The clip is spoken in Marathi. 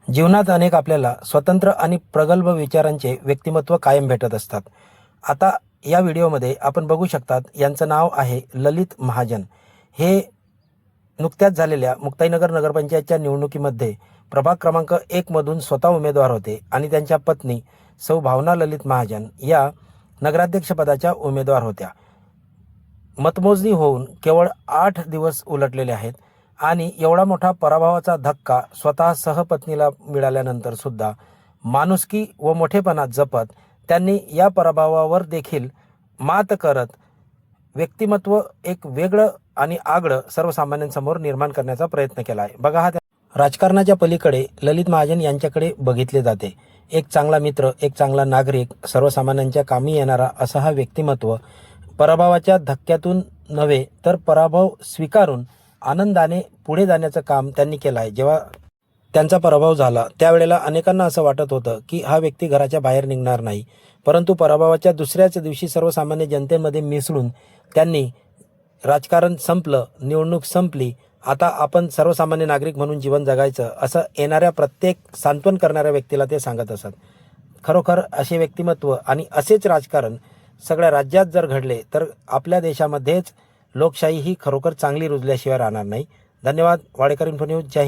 जीवनात अनेक आपल्याला स्वतंत्र आणि प्रगल्भ विचारांचे व्यक्तिमत्व कायम भेटत असतात. आता या व्हिडिओमध्ये आपण बघू शकतात, यांचं नाव आहे ललित महाजन. हे नुकत्याच झालेल्या मुक्ताईनगर नगरपंचायतच्या निवडणुकीमध्ये प्रभाग क्रमांक 1 मधून स्वतः उमेदवार होते आणि त्यांच्या पत्नी सौ भावना ललित महाजन या नगराध्यक्षपदाच्या उमेदवार होत्या. मतमोजणी होऊन केवळ 8 दिवस उलटलेले आहेत आणि एवढा मोठा पराभवाचा धक्का स्वतः सहपत्नीला मिळाल्यानंतर सुद्धा माणुसकी व मोठेपणा जपत त्यांनी या पराभवावर देखील मात करत व्यक्तिमत्व एक वेगळं आणि आगळं सर्वसामान्यांसमोर निर्माण करण्याचा प्रयत्न केला आहे. बघा, हा राजकारणाच्या पलीकडे ललित महाजन यांच्याकडे बघितले जाते. एक चांगला मित्र, एक चांगला नागरिक, सर्वसामान्यांच्या कामी येणारा असा हा व्यक्तिमत्व पराभवाच्या धक्क्यातून नव्हे तर पराभव स्वीकारून आनंदाने पुढे जाण्याचं काम त्यांनी केलं आहे. जेव्हा त्यांचा पराभव झाला त्यावेळेला अनेकांना असं वाटत होतं की हा व्यक्ती घराच्या बाहेर निघणार नाही, परंतु पराभवाच्या दुसऱ्याच दिवशी सर्वसामान्य जनतेमध्ये मिसळून त्यांनी राजकारण संपलं, निवडणूक संपली, आता आपण सर्वसामान्य नागरिक म्हणून जीवन जगायचं असं येणाऱ्या प्रत्येक सांत्वन करणाऱ्या व्यक्तीला ते सांगत असत. खरोखर असे व्यक्तिमत्व आणि असेच राजकारण सगळ्या राज्यात जर घडले तर आपल्या देशामध्येच लोकशाही ही खरोखर चांगली रुजल्याशिवाय राहणार नाही. धन्यवाद. Wadekar info news. जय हिंद.